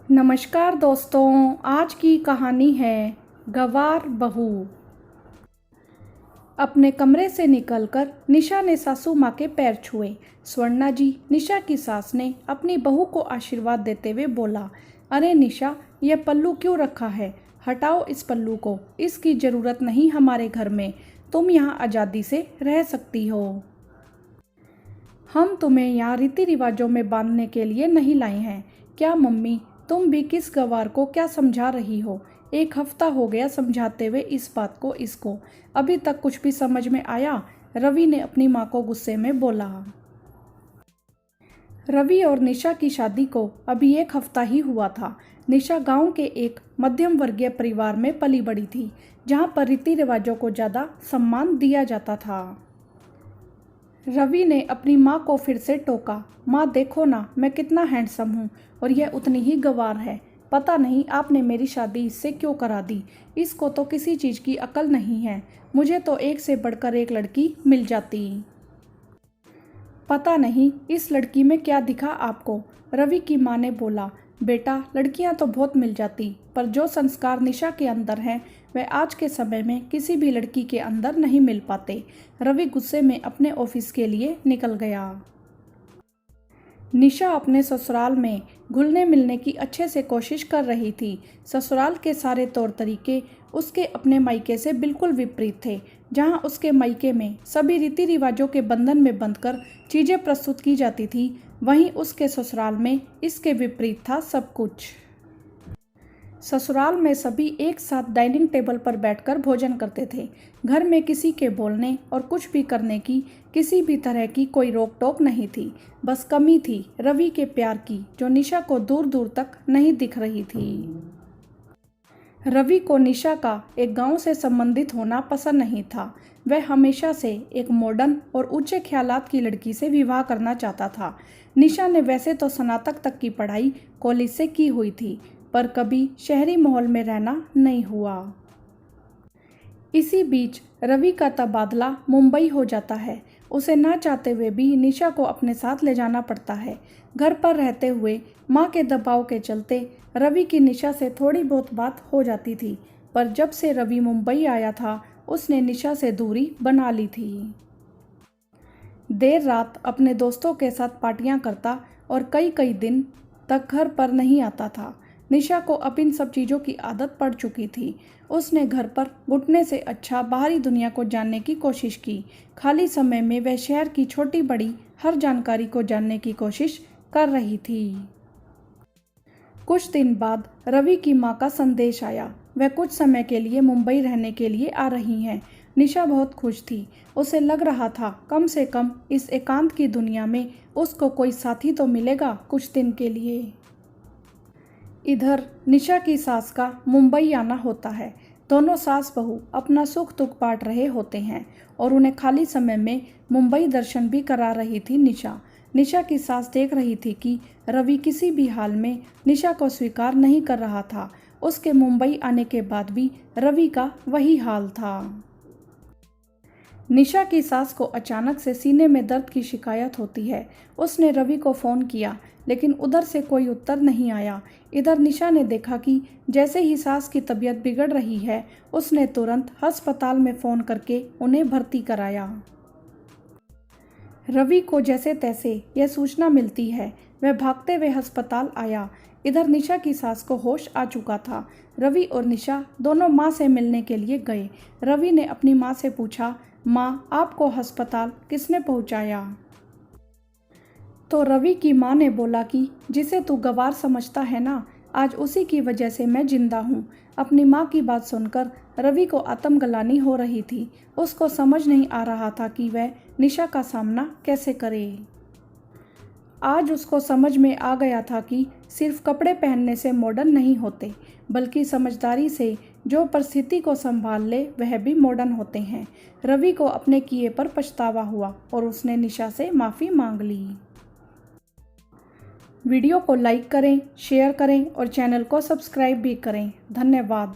नमस्कार दोस्तों, आज की कहानी है गवार बहू। अपने कमरे से निकलकर निशा ने सासू माँ के पैर छुए। स्वर्णा जी, निशा की सास ने अपनी बहू को आशीर्वाद देते हुए बोला, अरे निशा, यह पल्लू क्यों रखा है? हटाओ इस पल्लू को, इसकी ज़रूरत नहीं हमारे घर में। तुम यहाँ आज़ादी से रह सकती हो। हम तुम्हें यहाँ रीति रिवाजों में बांधने के लिए नहीं लाए हैं। क्या मम्मी, तुम भी किस गवार को क्या समझा रही हो? 1 हफ्ता हो गया समझाते हुए इस बात को इसको, अभी तक कुछ भी समझ में आया? रवि ने अपनी माँ को गुस्से में बोला। रवि और निशा की शादी को अभी 1 हफ्ता ही हुआ था। निशा गांव के एक मध्यम वर्गीय परिवार में पली बड़ी थी, जहाँ पर रीति रिवाजों को ज़्यादा सम्मान दिया जाता था। रवि ने अपनी माँ को फिर से टोका, माँ देखो ना, मैं कितना हैंडसम हूँ और यह उतनी ही गंवार है। पता नहीं आपने मेरी शादी इससे क्यों करा दी। इसको तो किसी चीज़ की अकल नहीं है। मुझे तो एक से बढ़कर एक लड़की मिल जाती। पता नहीं इस लड़की में क्या दिखा आपको? रवि की माँ ने बोला, बेटा, लड़कियां तो बहुत मिल जाती, पर जो संस्कार निशा के अंदर हैं वह आज के समय में किसी भी लड़की के अंदर नहीं मिल पाते। रवि गुस्से में अपने ऑफिस के लिए निकल गया। निशा अपने ससुराल में घुलने मिलने की अच्छे से कोशिश कर रही थी। ससुराल के सारे तौर तरीके उसके अपने मायके से बिल्कुल विपरीत थे। जहां उसके मायके में सभी रीति रिवाजों के बंधन में बंधकर चीज़ें प्रस्तुत की जाती थी, वहीं उसके ससुराल में इसके विपरीत था सब कुछ। ससुराल में सभी एक साथ डाइनिंग टेबल पर बैठकर भोजन करते थे। घर में किसी के बोलने और कुछ भी करने की किसी भी तरह की कोई रोक टोक नहीं थी। बस कमी थी रवि के प्यार की, जो निशा को दूर दूर तक नहीं दिख रही थी। रवि को निशा का एक गांव से संबंधित होना पसंद नहीं था। वह हमेशा से एक मॉडर्न और ऊंचे ख्यालात की लड़की से विवाह करना चाहता था। निशा ने वैसे तो स्नातक तक की पढ़ाई कॉलेज से की हुई थी, पर कभी शहरी माहौल में रहना नहीं हुआ। इसी बीच रवि का तबादला मुंबई हो जाता है। उसे ना चाहते हुए भी निशा को अपने साथ ले जाना पड़ता है। घर पर रहते हुए माँ के दबाव के चलते रवि की निशा से थोड़ी बहुत बात हो जाती थी, पर जब से रवि मुंबई आया था उसने निशा से दूरी बना ली थी। देर रात अपने दोस्तों के साथ पार्टियां करता और कई कई दिन तक घर पर नहीं आता था। निशा को अब इन सब चीज़ों की आदत पड़ चुकी थी। उसने घर पर घुटने से अच्छा बाहरी दुनिया को जानने की कोशिश की। खाली समय में वह शहर की छोटी बड़ी हर जानकारी को जानने की कोशिश कर रही थी। कुछ दिन बाद रवि की माँ का संदेश आया। वह कुछ समय के लिए मुंबई रहने के लिए आ रही हैं। निशा बहुत खुश थी। उसे लग रहा था कम से कम इस एकांत की दुनिया में उसको कोई साथी तो मिलेगा कुछ दिन के लिए। इधर निशा की सास का मुंबई आना होता है। दोनों सास बहू अपना सुख दुख बांट रहे होते हैं और उन्हें खाली समय में मुंबई दर्शन भी करा रही थी निशा। निशा की सास देख रही थी कि रवि किसी भी हाल में निशा को स्वीकार नहीं कर रहा था। उसके मुंबई आने के बाद भी रवि का वही हाल था। निशा की सास को अचानक से सीने में दर्द की शिकायत होती है। उसने रवि को फ़ोन किया, लेकिन उधर से कोई उत्तर नहीं आया। इधर निशा ने देखा कि जैसे ही सास की तबीयत बिगड़ रही है, उसने तुरंत अस्पताल में फ़ोन करके उन्हें भर्ती कराया। रवि को जैसे तैसे यह सूचना मिलती है, वह भागते हुए अस्पताल आया। इधर निशा की सास को होश आ चुका था। रवि और निशा दोनों माँ से मिलने के लिए गए। रवि ने अपनी माँ से पूछा, माँ, आपको अस्पताल किसने पहुँचाया? तो रवि की माँ ने बोला कि जिसे तू गवार समझता है ना, आज उसी की वजह से मैं जिंदा हूँ। अपनी माँ की बात सुनकर रवि को आत्मग्लानि हो रही थी। उसको समझ नहीं आ रहा था कि वह निशा का सामना कैसे करे। आज उसको समझ में आ गया था कि सिर्फ कपड़े पहनने से मॉडर्न नहीं होते, बल्कि समझदारी से जो परिस्थिति को संभाल ले वह भी मॉडर्न होते हैं। रवि को अपने किए पर पछतावा हुआ और उसने निशा से माफ़ी मांग ली। वीडियो को लाइक करें, शेयर करें और चैनल को सब्सक्राइब भी करें। धन्यवाद।